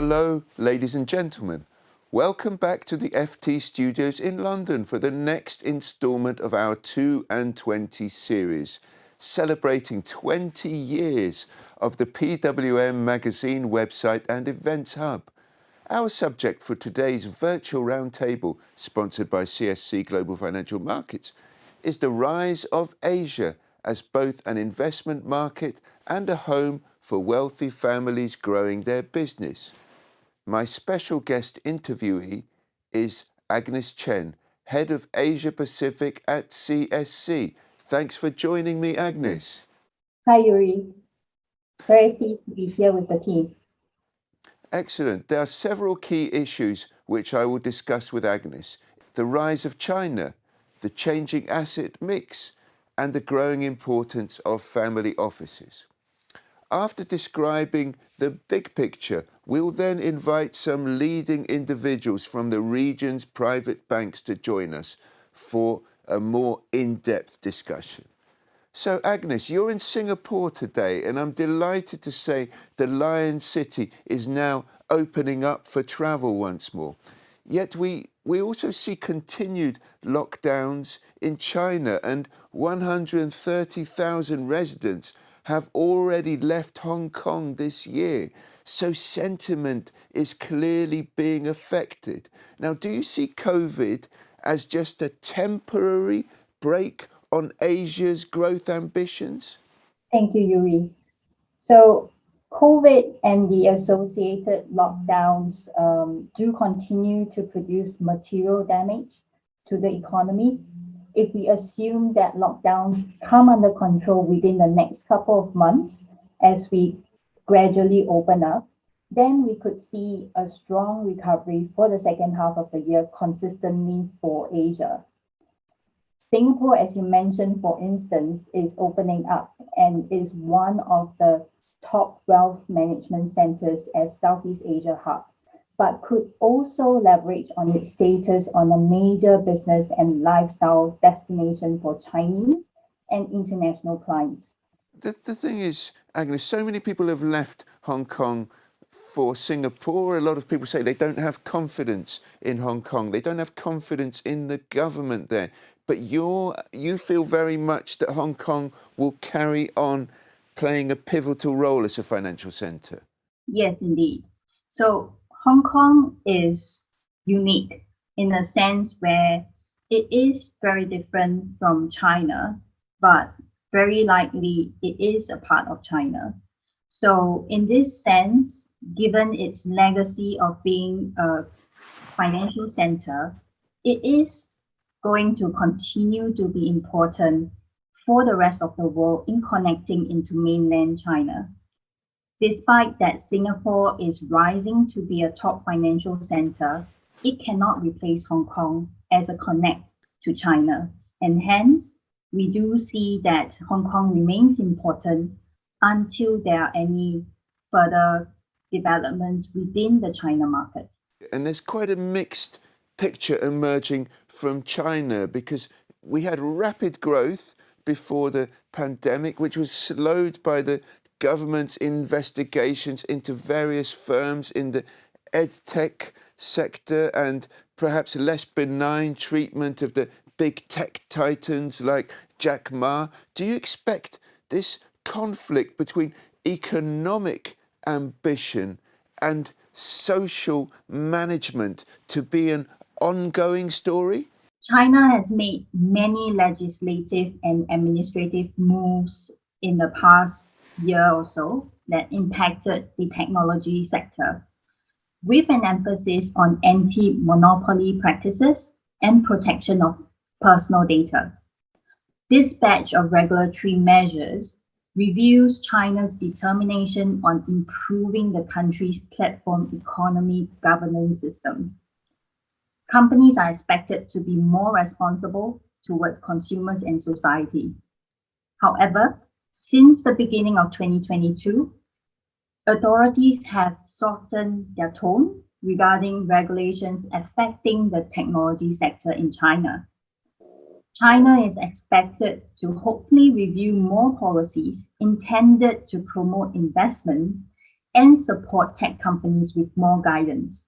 Hello, ladies and gentlemen. Welcome back to the FT Studios in London for the next instalment of our 2 and 20 series, celebrating 20 years of the PWM magazine website and events hub. Our subject for today's virtual roundtable, sponsored by CSC Global Financial Markets, is the rise of Asia as both an investment market and a home for wealthy families growing their business. My special guest interviewee is Agnes Chen, Head of Asia Pacific at CSC. Thanks for joining me, Agnes. Hi, Yuri. Very pleased to be here with the team. Excellent. There are several key issues which I will discuss with Agnes. The rise of China, the changing asset mix, and the growing importance of family offices. After describing the big picture, we'll then invite some leading individuals from the region's private banks to join us for a more in-depth discussion. So Agnes, you're in Singapore today, and I'm delighted to say the Lion City is now opening up for travel once more. Yet we also see continued lockdowns in China, and 130,000 residents have already left Hong Kong this year. So sentiment is clearly being affected. Now, do you see COVID as just a temporary break on Asia's growth ambitions? Thank you, Yuri. So COVID and the associated lockdowns do continue to produce material damage to the economy. If we assume that lockdowns come under control within the next couple of months as we gradually open up, then we could see a strong recovery for the second half of the year consistently for Asia. Singapore, as you mentioned, for instance, is opening up and is one of the top wealth management centers as Southeast Asia hub, but could also leverage on its status on a major business and lifestyle destination for Chinese and international clients. The thing is, Agnes, so many people have left Hong Kong for Singapore. A lot of people say they don't have confidence in Hong Kong. They don't have confidence in the government there. But you feel very much that Hong Kong will carry on playing a pivotal role as a financial centre. Yes, indeed. So Hong Kong is unique in a sense where it is very different from China, but very likely it is a part of China. So in this sense, given its legacy of being a financial center, it is going to continue to be important for the rest of the world in connecting into mainland China. Despite that Singapore is rising to be a top financial center, it cannot replace Hong Kong as a connect to China. And hence, we do see that Hong Kong remains important until there are any further developments within the China market. And there's quite a mixed picture emerging from China because we had rapid growth before the pandemic, which was slowed by the government's investigations into various firms in the edtech sector and perhaps less benign treatment of the big tech titans like Jack Ma. Do you expect this conflict between economic ambition and social management to be an ongoing story? China has made many legislative and administrative moves in the past year or so that impacted the technology sector, with an emphasis on anti-monopoly practices and protection of personal data. This batch of regulatory measures reveals China's determination on improving the country's platform economy governance system. Companies are expected to be more responsible towards consumers and society. However, since the beginning of 2022, authorities have softened their tone regarding regulations affecting the technology sector in China. China is expected to hopefully review more policies intended to promote investment and support tech companies with more guidance.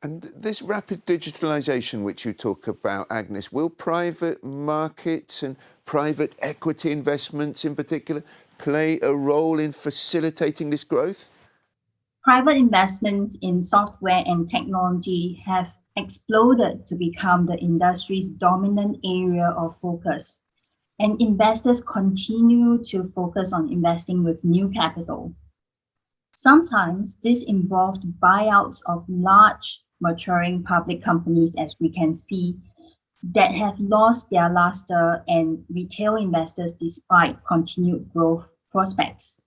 And this rapid digitalisation which you talk about, Agnes, will private markets and private equity investments in particular play a role in facilitating this growth? Private investments in software and technology have exploded to become the industry's dominant area of focus, and investors continue to focus on investing with new capital. Sometimes this involved buyouts of large maturing public companies, as we can see, that have lost their luster and retail investors despite continued growth prospects.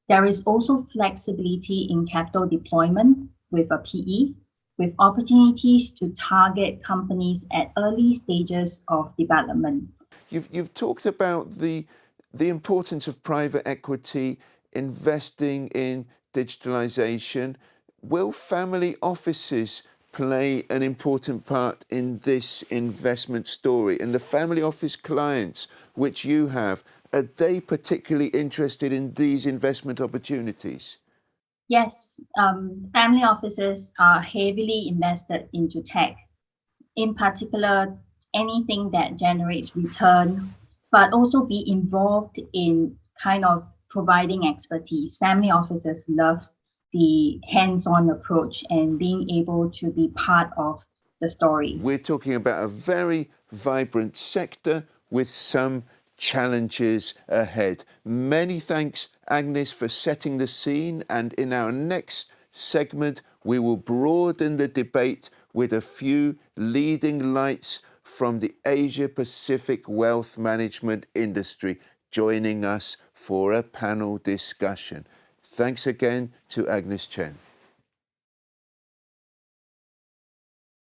There is also flexibility in capital deployment with a PE, with opportunities to target companies at early stages of development. You've talked about the importance of private equity investing in digitalisation. Will family offices play an important part in this investment story? And the family office clients which you have, are they particularly interested in these investment opportunities? Yes, family offices are heavily invested into tech, in particular, anything that generates return, but also be involved in kind of providing expertise. Family offices love the hands-on approach and being able to be part of the story. We're talking about a very vibrant sector with some challenges ahead. Many thanks, Agnes, for setting the scene. And in our next segment, we will broaden the debate with a few leading lights from the Asia Pacific wealth management industry joining us for a panel discussion. Thanks again to Agnes Chen.